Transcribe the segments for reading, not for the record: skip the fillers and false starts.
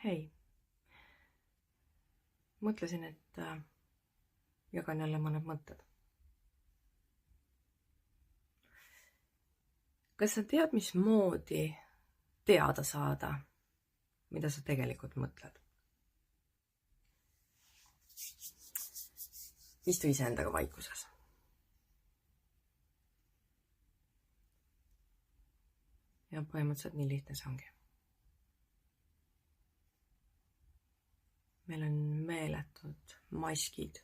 hei, mõtlesin, et jagan jälle mõned mõtted. Kas sa tead, mismoodi teada saada, mida sa tegelikult mõtled? Istu iseendaga vaikuses. Ja põhimõtteliselt nii lihtne see ongi. Meil on meeletud maskid.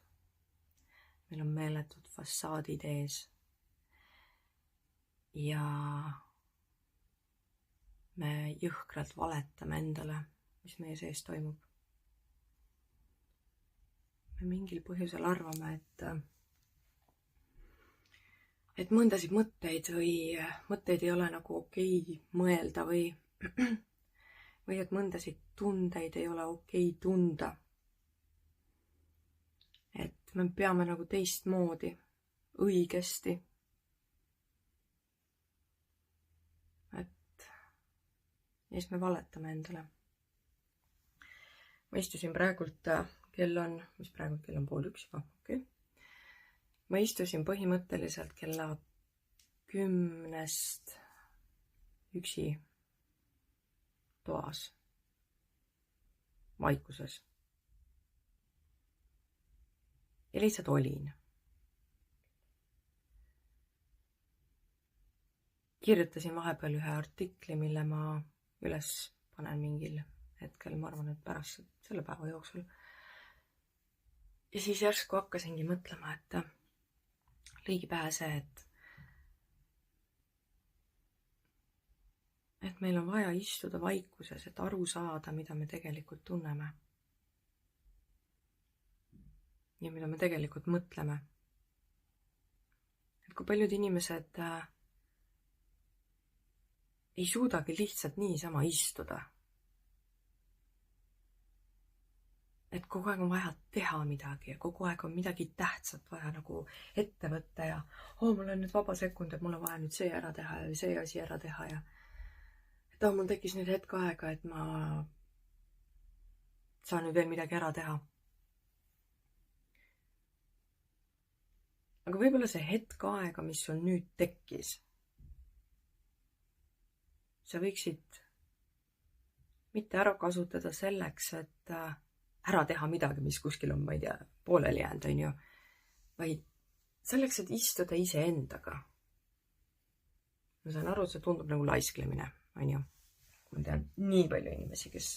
Meil on meeletud fassaadid ees. Ja me jõhkralt valetame endale, mis meie sees toimub. Me mingil põhjusel arvame, et mõndasid mõtteid ei ole nagu okei mõelda või et mõndasid tundeid ei ole okei tunda. Et me peame nagu teistmoodi, õigesti. Ja siis me valetame endale. Ma istusin praegult, kell on 12:30 juba, okei. Ma istusin põhimõtteliselt kella 10 üksi toas, vaikuses. Ja lihtsalt olin. Kirjutasin vahepeal ühe artikli, mille ma üles panen mingil hetkel, ma arvan, et pärast selle päeva jooksul. Ja siis järsku hakkasingi mõtlema, et lõigi pähe see, et meil on vaja istuda vaikuses, et aru saada, mida me tegelikult tunneme. Ja mida me tegelikult mõtleme. Et kui paljud inimesed ei suudagi lihtsalt niisama istuda. Et kogu aeg on vaja teha midagi ja kogu aeg on midagi tähtsat vaja nagu ette võtta ja mul on nüüd vaba sekund, et mul on vaja nüüd see ära teha ja see asi ära teha ja et mul tekkis nüüd hetk aega, et ma saan nüüd veel midagi ära teha. Aga võib-olla see hetk aega, mis sul nüüd tekkis, sa võiksid mitte ära kasutada selleks, et ära teha midagi, mis kuskil on, ma ei tea, pooleli jäänud, on ju, vaid selleks, et istuda iseendaga. Ma saan aru, et see tundub nagu laisklemine, on ju. Ma tean nii palju inimesi, kes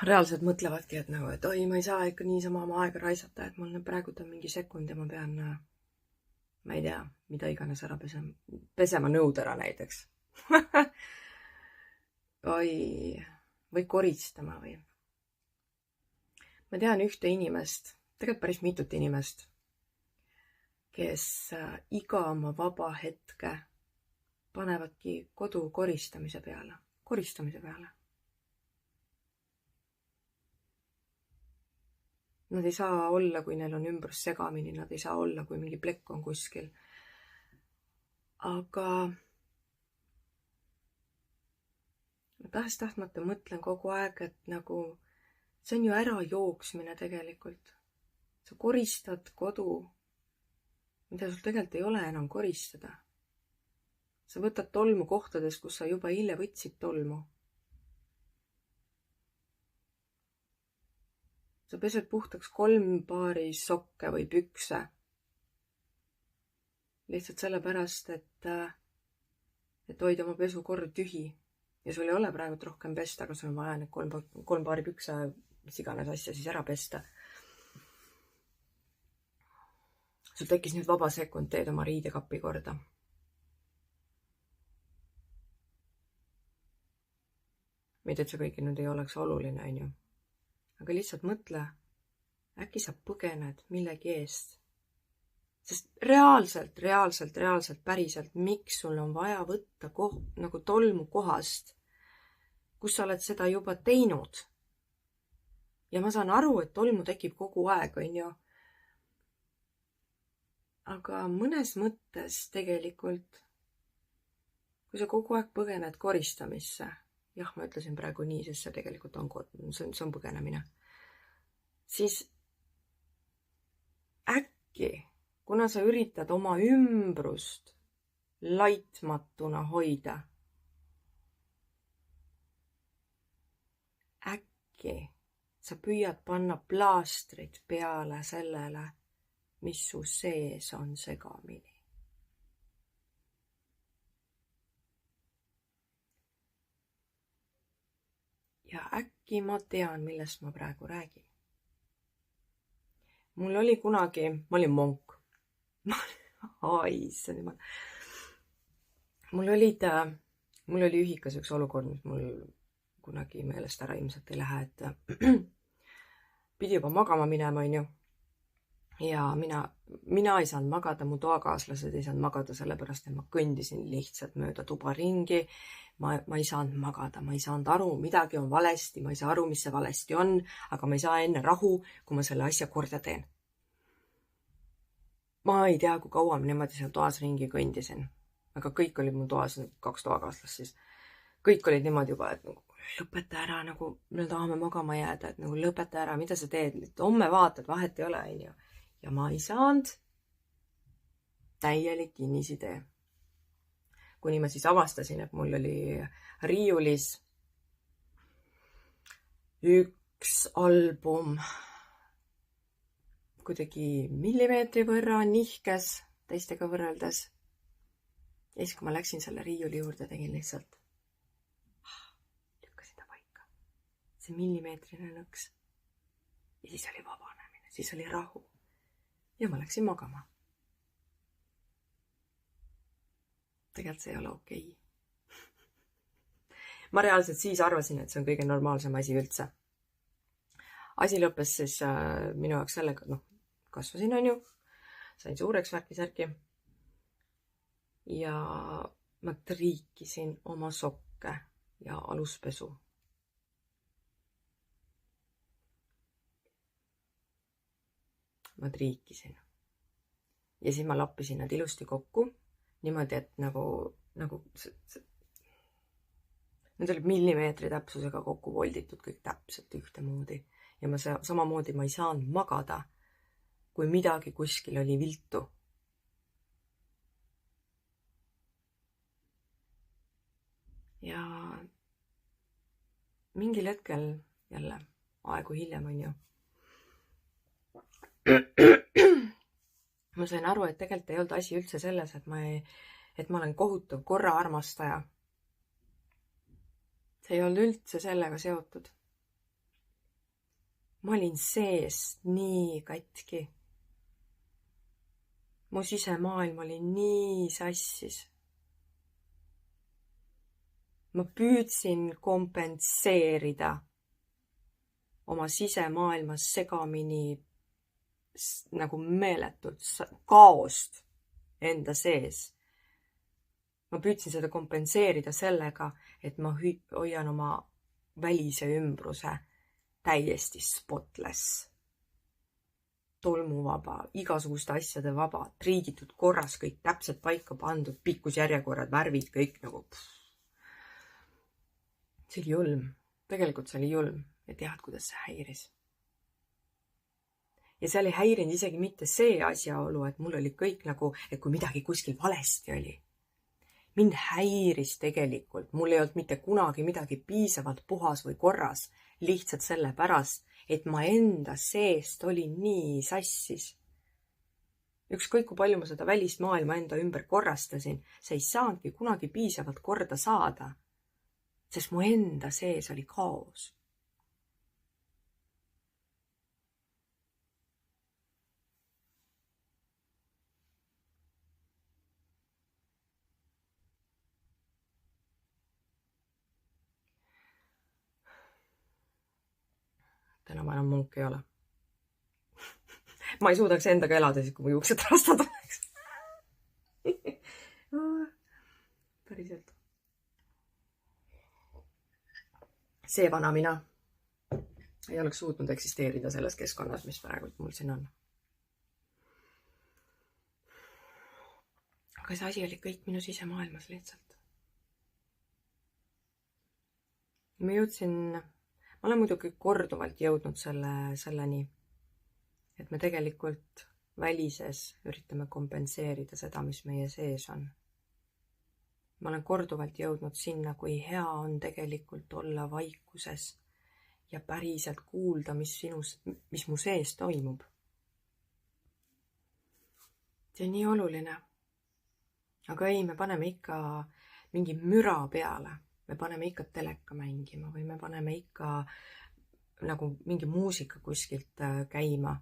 reaalselt mõtlevadki, et nagu, et oi, ma ei saa ikka niisama oma aega raisata, et mul praegu on mingi sekund ja ma pean, ma ei tea, mida iganes ära pesema nõud ära näiteks. või koristama või. Ma tean ühte inimest, tegelikult päris mitut inimest, kes iga oma vaba hetke panevadki kodu koristamise peale. Nad ei saa olla, kui neil on ümbrus segamini, nad ei saa olla, kui mingi plekk on kuskil. Aga tahes-tahtmata mõtlen kogu aeg, et nagu see on ju ära jooksmine tegelikult. Sa koristad kodu, mida sul tegelikult ei ole enam koristada. Sa võtad tolmu kohtades, kus sa juba eile võtsid tolmu. Sa pesed puhtaks 3 paari sokke või pükse. Lihtsalt sellepärast, et hoida oma pesukorv tühi. Ja sul ei ole praegu rohkem pesta, aga sul on vaja need 3 paari pükse, mis iganes asja siis ära pesta. Sul tekkis nüüd vaba sekund, teed oma riidekappi korda. Mitte, et see kõik nüüd ei oleks oluline, on ju. Aga lihtsalt mõtle, äkki sa põgened millegi eest. Sest reaalselt, päriselt, miks sul on vaja võtta nagu tolmu kohast, kus sa oled seda juba teinud. Ja ma saan aru, et tolmu tekib kogu aeg, on ju. Aga mõnes mõttes tegelikult, kui sa kogu aeg põgened koristamisse jah, ma ütlesin praegu nii, sest see tegelikult on, see on põgenemine. Siis äkki, kuna sa üritad oma ümbrust laitmatuna hoida, äkki sa püüad panna plaastrit peale sellele, mis su sees on segamini. Ja äkki ma tean, millest ma praegu räägin. Mul oli kunagi, ma olin monk. Issand jumal. Mul oli ühikas üks olukord, mis mul kunagi meelest ära ilmselt ei lähe, et pidi juba magama minema, onju. Ja mina ei saanud magada, mu toakaaslased ei saanud magada, sellepärast, et ma kõndisin lihtsalt mööda tuba ringi. Ma ei saanud magada, ma ei saanud aru, midagi on valesti, ma ei saa aru, mis see valesti on, aga ma ei saa enne rahu, kui ma selle asja korda teen. Ma ei tea, kui kaua ma niimoodi seal toas ringi kõndisin, aga kõik olid mu toas, 2 toakaaslast siis. Kõik olid niimoodi juba, et nagu, lõpeta ära, nagu me tahame magama jääda, et nagu lõpeta ära, mida sa teed, homme vaatad, vahet ei ole, onju. Ja ma ei saanud, täielik kinnisidee. Kuni ma siis avastasin, et mul oli riiulis üks album kuidagi millimeetri võrra nihkes teistega võrreldes. Ja siis, kui ma läksin selle riiuli juurde, tegin lihtsalt lükkasin ta paika. See millimeetrine nõks. Ja siis oli vabanemine, siis oli rahu. Ja ma läksin magama. Tegelikult see ei ole okei. Ma reaalselt siis arvasin, et see on kõige normaalsem asi üldse. Asi lõppes siis minu jaoks sellega, kasvasin, onju, sain suureks värki-särki ja ma triikisin oma sokke ja aluspesu. Ma triikisin. Ja siis ma lappisin nad ilusti kokku. Niimoodi, et nagu need olid millimeetri täpsusega kokku volditud kõik täpselt ühtemoodi. Ja samamoodi ma ei saanud magada, kui midagi kuskil oli viltu. Ja mingil hetkel, jälle aegu hiljem on ju, ma sain aru, et tegelikult ei olnud asi üldse selles, et ma olen kohutav korraarmastaja. See ei olnud üldse sellega seotud. Ma olin seest nii katki. Mu sisemaailm oli nii sassis. Ma püüdsin kompenseerida oma sisemaailmas segamini nagu meeletut kaost enda sees. Ma püüdsin seda kompenseerida sellega, et ma hoian oma välise ümbruse täiesti spotless, tolmuvaba, igasuguste asjade vaba, triigitud korras, kõik täpselt paika pandud, pikkusjärjekorrad, värvid, kõik nagu. See oli julm. Tegelikult see oli julm ja tead, kuidas see häiris. Ja see oli häirinud isegi mitte see asjaolu, et mul oli kõik nagu, et kui midagi kuskil valesti oli. Mind häiris tegelikult, mul ei olnud mitte kunagi midagi piisavalt puhas või korras, lihtsalt sellepärast, et ma enda seest olin nii sassis. Ükskõik kui palju ma seda välist maailma enda ümber korrastasin, see ei saanudki kunagi piisavalt korda saada, sest mu enda sees oli kaos. Täna ma enam munk ei ole. Ma ei suudaks endaga elada siis, kui mu juuksed rastad oleks. Päriselt. See vana mina ei oleks suutnud eksisteerida selles keskkonnas, mis praegu mul siin on. Aga see asi oli kõik minu sisemaailmas lihtsalt. ma olen muidugi korduvalt jõudnud selleni, et me tegelikult välises üritame kompenseerida seda, mis meie sees on. Ma olen korduvalt jõudnud sinna, kui hea on tegelikult olla vaikuses ja päriselt kuulda, mis mu sees toimub. See on nii oluline. Aga ei, me paneme ikka mingi müra peale. Me paneme ikka teleka mängima või me paneme ikka nagu mingi muusika kuskilt käima.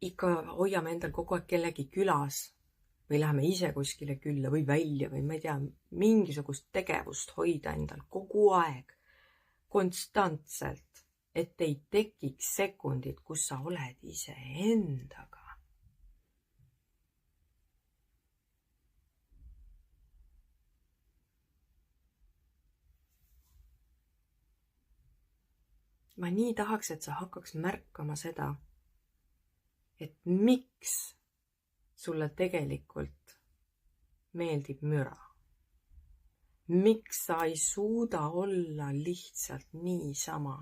Ikka hoiame endal kogu aeg kellegi külas või läheme ise kuskile külla või välja või ma ei tea, mingisugust tegevust hoida endal kogu aeg, konstantselt, et ei tekiks sekundid, kus sa oled ise endaga. Ma nii tahaks, et sa hakkaks märkama seda, et miks sulle tegelikult meeldib müra. Miks sa ei suuda olla lihtsalt niisama?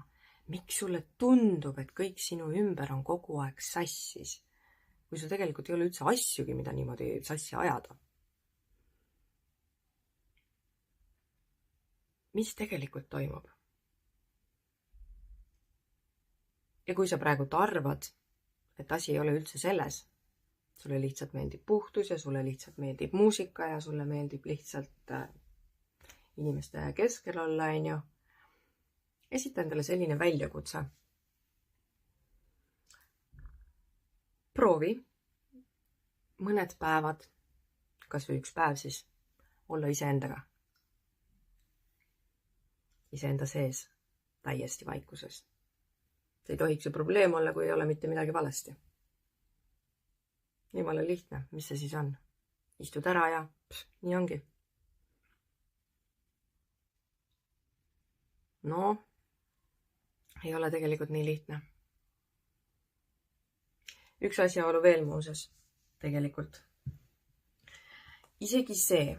Miks sulle tundub, et kõik sinu ümber on kogu aeg sassis, kui sul tegelikult ei ole üldse asjugi, mida niimoodi sassi ajada? Mis tegelikult toimub? Ja kui sa praegu arvad, et asi ei ole üldse selles, sulle lihtsalt meeldib puhtus ja sulle lihtsalt meeldib muusika ja sulle meeldib lihtsalt inimeste keskel olla, esita endale selline väljakutse. Proovi mõned päevad, kas või üks päev siis, olla iseendaga. Iseenda sees, täiesti vaikuses. See ei tohiks ju probleem olla, kui ei ole mitte midagi valesti. Jumala lihtne, mis see siis on? Istud ära ja nii ongi. No, ei ole tegelikult nii lihtne. Üks asjaolu veel muuses, tegelikult. Isegi see,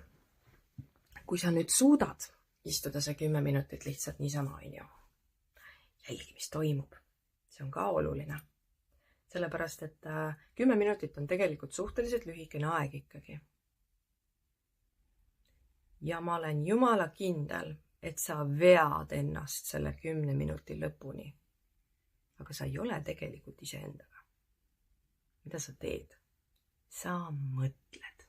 kui sa nüüd suudad istuda see 10 minutit lihtsalt niisama, jälgi, mis toimub. See on ka oluline. Sellepärast, et 10 minutit on tegelikult suhteliselt lühikene aeg ikkagi. Ja ma olen jumala kindel, et sa vead ennast selle 10 minuti lõpuni. Aga sa ei ole tegelikult iseendaga. Mida sa teed? Sa mõtled.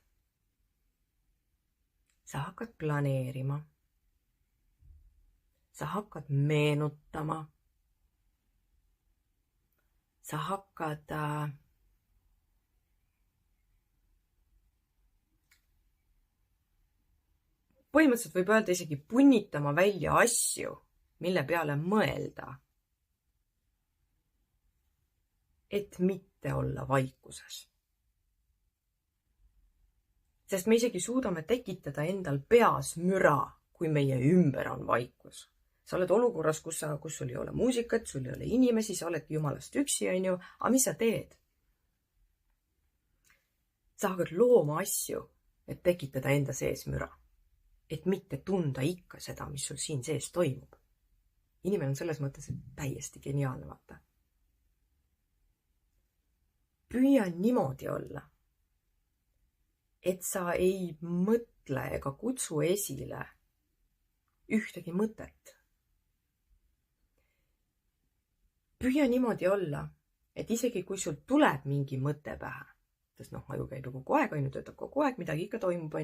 Sa hakkad planeerima. Sa hakkad meenutama. Sa hakkad põhimõtteliselt võib öelda isegi punnitama välja asju, mille peale mõelda, et mitte olla vaikuses. Sest me isegi suudame tekitada endal peas müra, kui meie ümber on vaikus. Sa oled olukorras, kus sul ei ole muusikat, sul ei ole inimesi, sa oled jumalast üksi, aga mis sa teed? Sa hakkad looma asju, et tekitada enda sees müra. Et mitte tunda ikka seda, mis sul siin sees toimub. Inimene on selles mõttes täiesti geniaalne, vaata. Püüa niimoodi olla, et sa ei mõtle ega kutsu esile ühtegi mõtet. Püüa niimoodi olla, et isegi kui sul tuleb mingi mõte pähe, sest aju käib kogu aeg, töötab kogu aeg, midagi ikka toimub,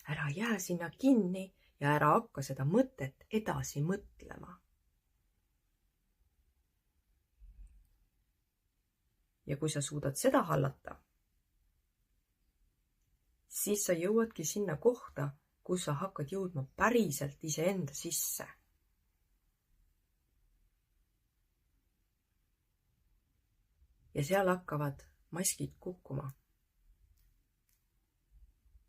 ära jää sinna kinni ja ära hakka seda mõtet edasi mõtlema. Ja kui sa suudad seda hallata, siis sa jõuadki sinna kohta, kus sa hakkad jõudma päriselt iseenda sisse. Ja seal hakkavad maskid kukkuma.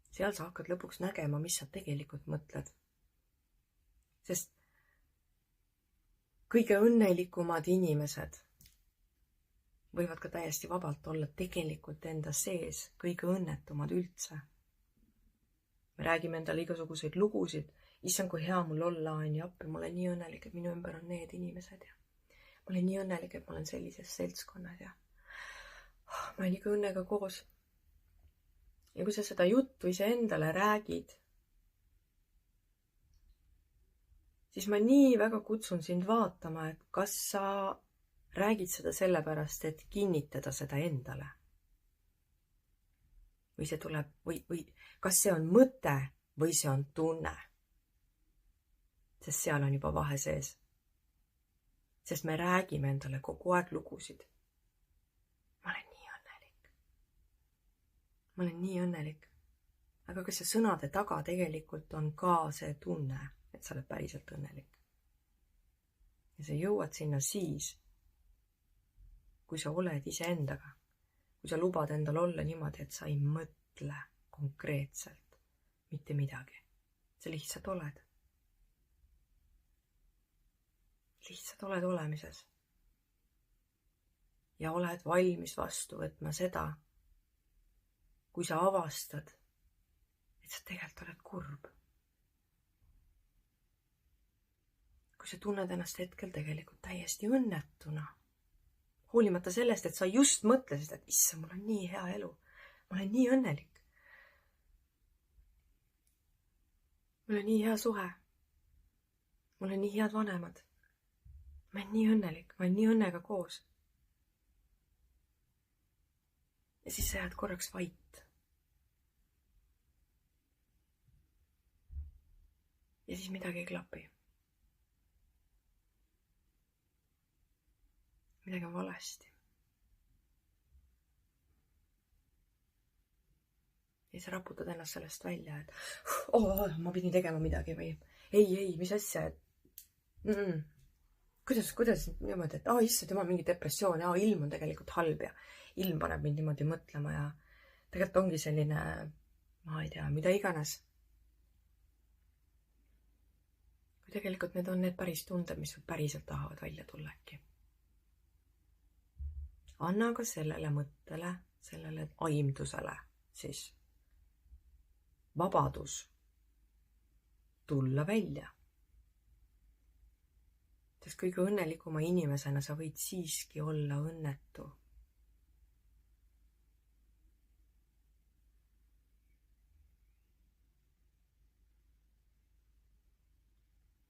Seal sa hakkad lõpuks nägema, mis sa tegelikult mõtled. Sest kõige õnnelikumad inimesed võivad ka täiesti vabalt olla tegelikult enda sees kõige õnnetumad üldse. Me räägime endale igasuguseid lugusid issand, kui hea mul olla on ja appi, ma olen nii õnnelik, et minu ümber on need inimesed ja ma olen nii õnnelik, et ma olen sellises seltskonnas ja ma olen ikka õnnega koos. Ja kui sa seda juttu iseendale räägid, siis ma nii väga kutsun sind vaatama, et kas sa räägid seda sellepärast, et kinnitada seda endale. Või see tuleb, või kas see on mõte või see on tunne. Sest seal on juba vahe sees. Sest me räägime endale kogu aeg lugusid. Ma olen nii õnnelik. Ma olen nii õnnelik. Aga kas see sõnade taga tegelikult on ka see tunne, et sa oled päriselt õnnelik? Ja sa jõuad sinna siis, kui sa oled iseendaga. Kui sa lubad endal olla niimoodi, et sa ei mõtle konkreetselt mitte midagi. Sa lihtsalt oled. Lihtsalt oled olemises. Ja oled valmis vastu võtma seda, kui sa avastad, et sa tegelikult oled kurb. Kui sa tunned ennast hetkel tegelikult täiesti õnnetuna. Hoolimata sellest, et sa just mõtlesid, et issa, mul on nii hea elu. Ma olen nii õnnelik. Mul on nii hea suhe. Mul on nii head vanemad. Ma olen nii õnnelik. Ma olen nii õnnega koos. Ja siis sa jääd korraks vait. Ja siis midagi ei klapi. Midagi on valesti. Ja sa raputad ennast sellest välja, et ma pidin tegema midagi või ei, mis asja, et kuidas niimoodi, et issand, jumal, mingi depressioon, ilm on tegelikult halb ja ilm paneb mind niimoodi mõtlema ja tegelikult ongi selline, ma ei tea, mida iganes. Kui tegelikult need on need päris tunded, mis päriselt tahavad välja tulla äkki. Anna ka sellele mõttele, sellele aimdusele siis vabadus tulla välja. Sest kõige õnnelikuma inimesena sa võid siiski olla õnnetu.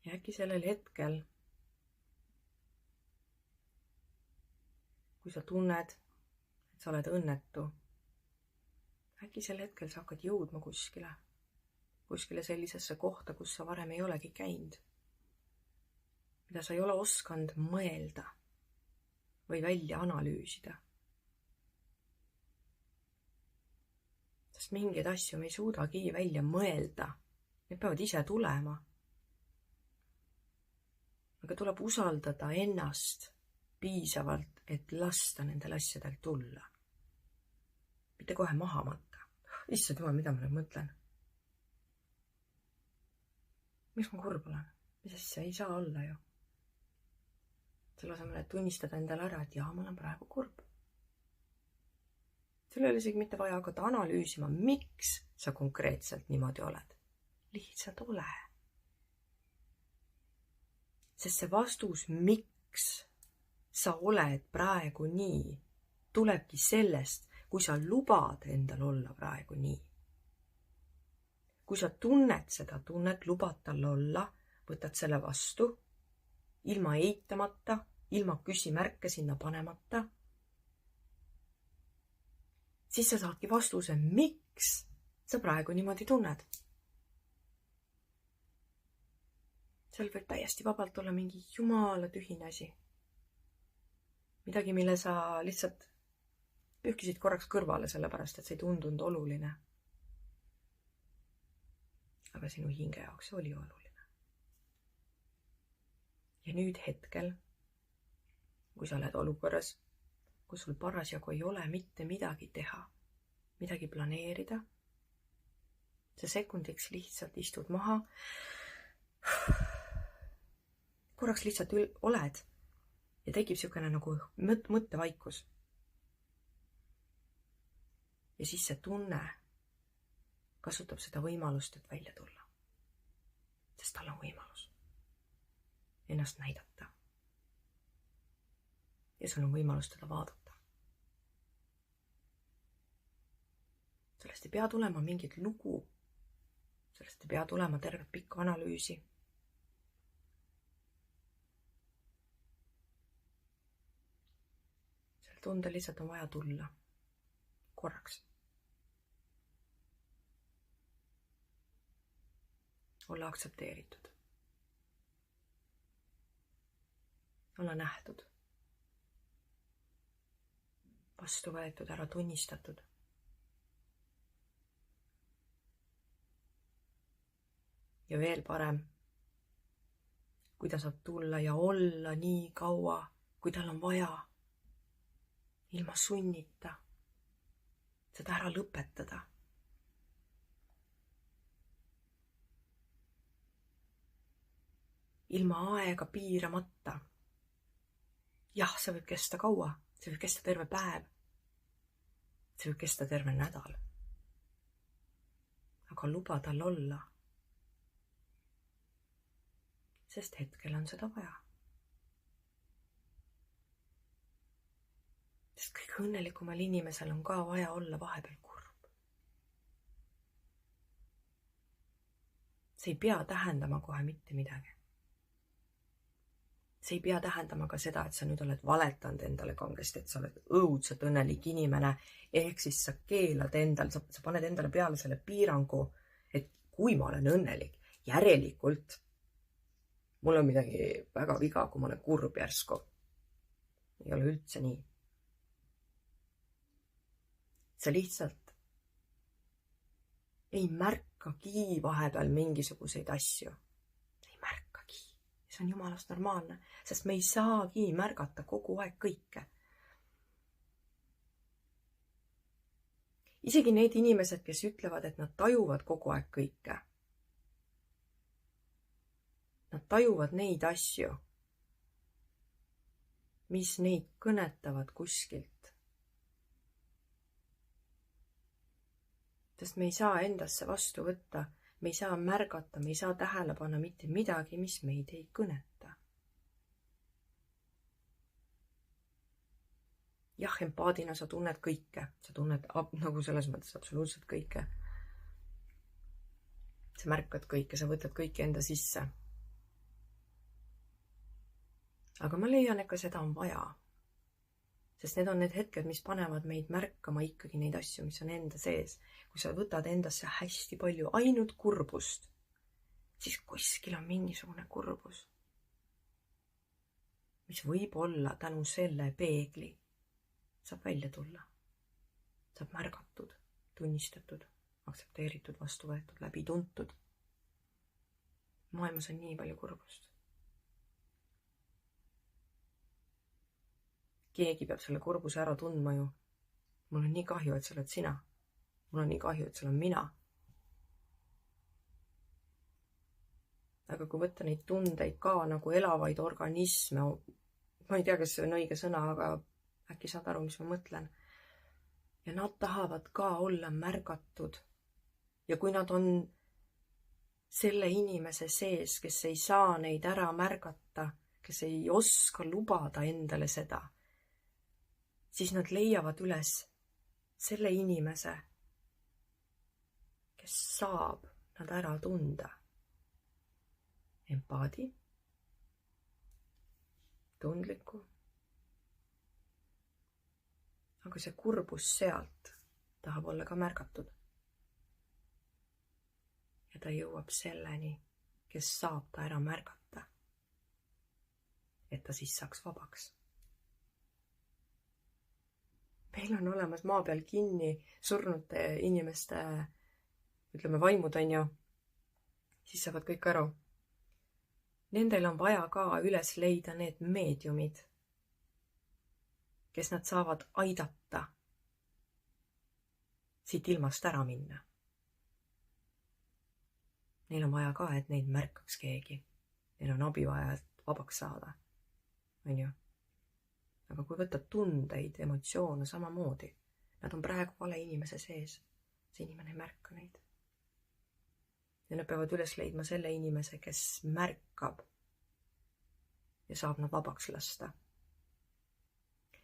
Ja äkki sellel hetkel, kui sa tunned, et sa oled õnnetu, äkki sel hetkel sa hakkad jõudma kuskile sellisesse kohta, kus sa varem ei olegi käinud, mida sa ei ole osanud mõelda või välja analüüsida. Sest mingeid asju me ei suudagi välja mõelda, need peavad ise tulema. Aga tuleb usaldada ennast piisavalt, et lasta nendel asjadel tulla. Mitte kohe maha matta. Issand jumal, mida ma nüüd mõtlen? Miks ma kurb olen? Mis asja ei saa olla ju? Selle asemel, et tunnistada endale ära, et ma olen praegu kurb. Sul ei ole isegi mitte vaja hakata analüüsima, miks sa konkreetselt niimoodi oled. Lihtsalt ole. Sest see vastus, miks sa oled praegu nii, tulebki sellest, kui sa lubad endal olla praegu nii. Kui sa tunned seda tunnet, lubad tal olla, võtad selle vastu, ilma eitamata, ilma küsimärke sinna panemata, siis sa saadki vastuse, miks sa praegu niimoodi tunned. Seal võib täiesti vabalt olla mingi jumala tühine asi. Midagi, mille sa lihtsalt pühkisid korraks kõrvale, sellepärast, et see ei tundunud oluline. Aga sinu hinge jaoks oli oluline. Ja nüüd hetkel, kui sa oled olukorras, kus sul parasjagu ei ole mitte midagi teha, midagi planeerida, sa sekundiks lihtsalt istud maha, korraks lihtsalt oled ja tekib niisugune nagu mõttevaikus. Ja siis see tunne kasutab seda võimalust, et välja tulla. sest tal on võimalus ennast näidata. Ja sul on võimalus teda vaadata. Sellest ei pea tulema mingit lugu. Sellest ei pea tulema tervet pikka analüüsi. Selle tunde lihtsalt on vaja tulla. Korraks. Olla aktsepteeritud. Olla nähtud. Vastu võetud, ära tunnistatud. Ja veel parem, kui ta saab tulla ja olla nii kaua, kui tal on vaja, ilma sunnita, seda ära lõpetada. Ilma aega piiramata. Jah, see võib kesta kaua, see võib kesta terve päev, see võib kesta terve nädal. Aga luba tal olla. Sest hetkel on seda vaja. Sest kõige õnnelikumal inimesel on ka vaja olla vahepeal kurb. See ei pea tähendama kohe mitte midagi. See ei pea tähendama ka seda, et sa nüüd oled valetanud endale kangesti, et sa oled õudselt õnnelik inimene, ehk siis sa keelad endal, sa paned endale peale selle piirangu, et kui ma olen õnnelik, järelikult mul on midagi väga viga, kui ma olen kurb järsku. Ei ole üldse nii. Sa lihtsalt ei märkagi vahepeal mingisuguseid asju. Ei märkagi. See on jumalast normaalne, sest me ei saagi märgata kogu aeg kõike. Isegi need inimesed, kes ütlevad, et nad tajuvad kogu aeg kõike. Nad tajuvad neid asju, mis neid kõnetavad kuskilt. Sest me ei saa endasse vastu võtta, me ei saa märgata, me ei saa tähele panna mitte midagi, mis meid ei kõneta. Jah, empaadina sa tunned kõike, sa tunned nagu selles mõttes absoluutselt kõike. Sa märkad kõike, sa võtad kõike enda sisse. Aga ma leian, et ka seda on vaja. Sest need on need hetked, mis panevad meid märkama ikkagi neid asju, mis on enda sees. Kui sa võtad endasse hästi palju ainult kurbust, siis kuskil on mingisugune kurbus, mis võib olla tänu selle peegli saab välja tulla. Saab märgatud, tunnistatud, aktsepteeritud, vastu võetud, läbi tuntud. Maailmas on nii palju kurbust. Keegi peab selle kurbuse ära tundma ju. Mul on nii kahju, et sa oled sina. Mul on nii kahju, et sul on mina. Aga kui võtta neid tundeid ka nagu elavaid organisme, ma ei tea, kas see on õige sõna, aga äkki saad aru, mis ma mõtlen. Ja nad tahavad ka olla märgatud. Ja kui nad on selle inimese sees, kes ei saa neid ära märgata, kes ei oska lubada endale seda, siis nad leiavad üles selle inimese, kes saab nad ära tunda. Empaadi, tundliku. Aga see kurbus sealt tahab olla ka märgatud. Ja ta jõuab selleni, kes saab ta ära märgata, et ta siis saaks vabaks. Meil on olemas maa peal kinni surnute inimeste, ütleme, vaimud on ju, siis saavad kõik aru. Nendel on vaja ka üles leida need meediumid, kes nad saavad aidata siit ilmast ära minna. Neil on vaja ka, et neid märkaks keegi. Neil on abi vaja, et vabaks saada. On ju? Aga kui võtta tundeid, emotsioone samamoodi, nad on praegu vale inimese sees. See inimene ei märka neid. ja nad peavad üles leidma selle inimese, kes märkab ja saab nad vabaks lasta.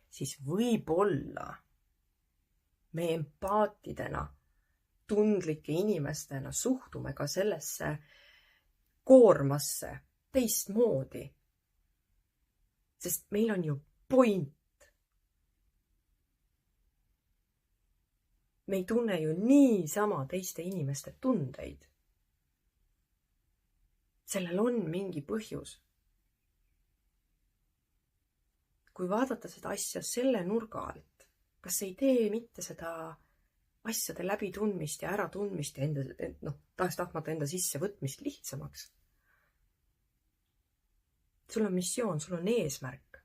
Siis võib-olla me empaatidena, tundlike inimestena suhtume ka sellesse koormasse teistmoodi. Sest meil on ju point. Me ei tunne ju niisama teiste inimeste tundeid. Sellel on mingi põhjus. Kui vaadata seda asja selle nurga alt, kas ei tee mitte seda asjade läbitundmist ja äratundmist ja tahes-tahtmata enda sissevõtmist lihtsamaks? Sul on missioon, sul on eesmärk.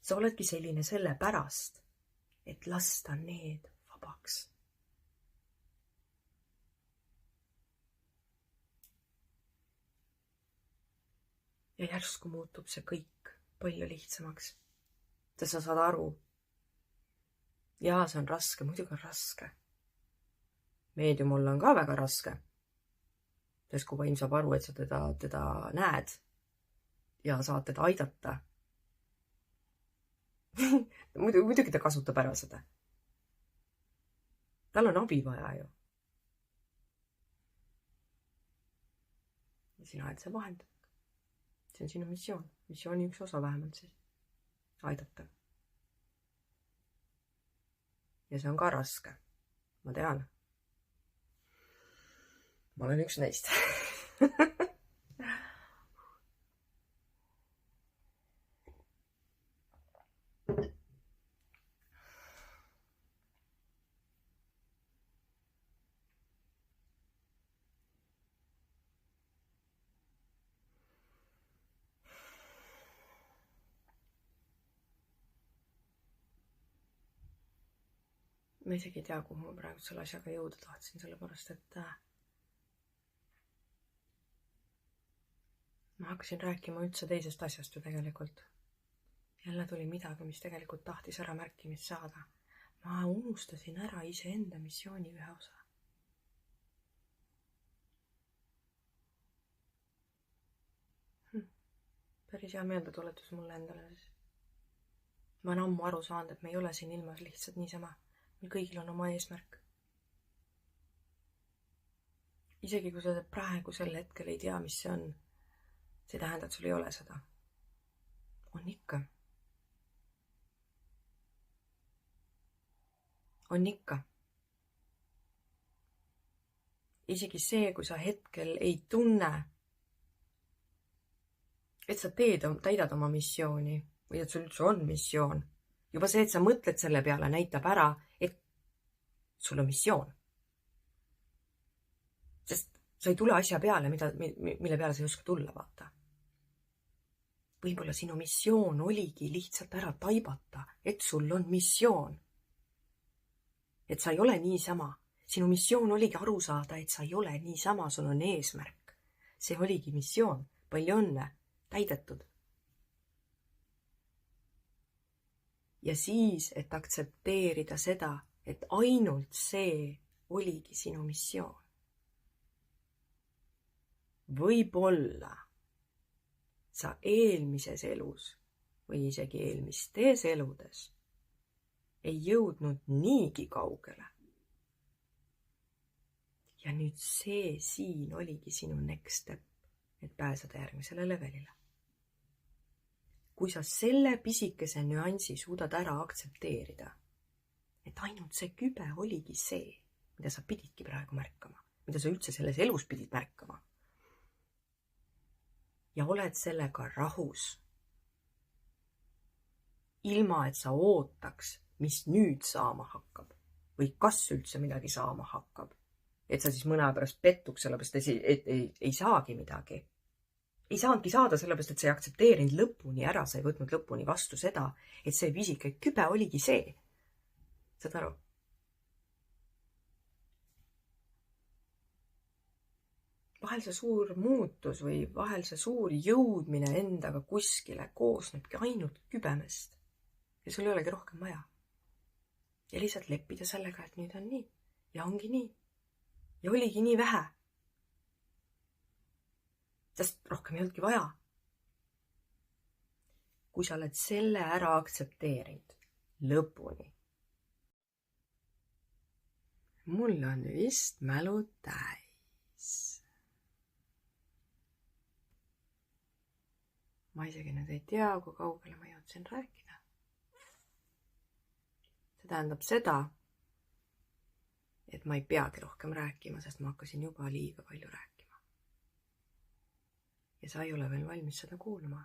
Sa oledki selline sellepärast, et lasta need vabaks. Ja järsku muutub see kõik palju lihtsamaks. Sa saad aru. Jaa, see on raske, muidugi on raske. Meedium olla on ka väga raske. Sest kui vaim saab aru, et sa teda näed ja saad teda aidata. Muidugi ta kasutab ära seda. Tal on abi vaja ju. Ja sina oled see vahend. See on sinu missioon. Missiooni üks osa vähemalt siis. Aidata. Ja see on ka raske. Ma tean. Ma olen üks neist. Ma isegi ei tea, kuhu ma praegu selle asjaga jõuda tahtsin, sellepärast, et ma hakkasin rääkima üldse teisest asjast ju tegelikult. Jälle tuli midagi, mis tegelikult tahtis ära märkimist saada. Ma unustasin ära iseenda missiooni ühe osa. Päris hea meeldetuletus mulle endale siis. Ma olen ammu aru saanud, et me ei ole siin ilmas lihtsalt niisama. Meil kõigil on oma eesmärk. Isegi kui sa praegu sel hetkel ei tea, mis see on, see tähendab, et sul ei ole seda. On ikka. On ikka. Isegi see, kui sa hetkel ei tunne, et sa täidad oma missiooni või et sul üldse on missioon. Juba see, et sa mõtled selle peale, näitab ära, et sul on missioon. Sest sa ei tule asja peale, mille peale sa ei oska tulla, vaata. Võib-olla sinu missioon oligi lihtsalt ära taibata, et sul on missioon. Et sa ei ole niisama. Sinu missioon oligi aru saada, et sa ei ole niisama, sul on eesmärk. See oligi missioon. Palju õnne. Täidetud. Ja siis, et aktsepteerida seda, et ainult see oligi sinu missioon. Võib-olla sa eelmises elus või isegi eelmistes eludes ei jõudnud niigi kaugele. Ja nüüd see siin oligi sinu next step, et pääseda järgmisele levelile. Kui sa selle pisikese nüansi suudad ära aktsepteerida, et ainult see kübe oligi see, mida sa pididki praegu märkama, mida sa üldse selles elus pidid märkama, ja oled sellega rahus, ilma et sa ootaks, mis nüüd saama hakkab või kas üldse midagi saama hakkab, et sa siis mõne aja pärast pettuks, sellepärast et ei saagi midagi. Ei saanudki saada sellepärast, et sa ei aktsepteerinud lõpuni ära, sa ei võtnud lõpuni vastu seda, et see pisike kübe oligi see. Saad aru? Vahel see suur muutus või vahel see suur jõudmine endaga kuskile koosnebki ainult kübemest. Ja sul ei olegi rohkem vaja. Ja lihtsalt leppida sellega, et nüüd on nii. Ja ongi nii. Ja oligi nii vähe. Sest rohkem ei olnudki vaja. Kui sa oled selle ära aktsepteerinud lõpuni. Mul on vist mälu täis. Ma isegi nüüd ei tea, kui kaugele ma jõudsin rääkida. See tähendab seda, et ma ei peagi rohkem rääkima, sest ma hakkasin juba liiga palju rääkima. Ja sa ei ole veel valmis seda kuulma.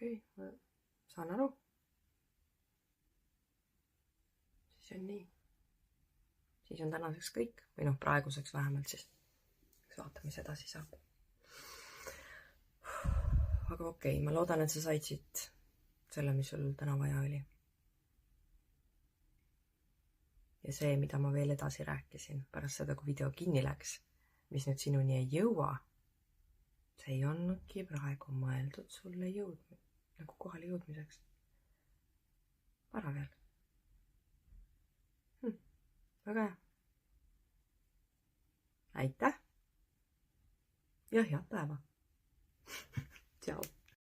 Okei, ma saan aru. Siis on nii. Siis on tänaseks kõik. Või noh, praeguseks vähemalt siis. Vaatame, mis edasi saab. Aga okei, ma loodan, et sa said siit selle, mis sul täna vaja oli. Ja see, mida ma veel edasi rääkisin pärast seda, kui video kinni läks, mis nüüd sinuni ei jõua, see ei olnudki praegu mõeldud sulle nagu kohale jõudmiseks. Vara veel. Väga hea. Aitäh! Ja head päeva! Tšau!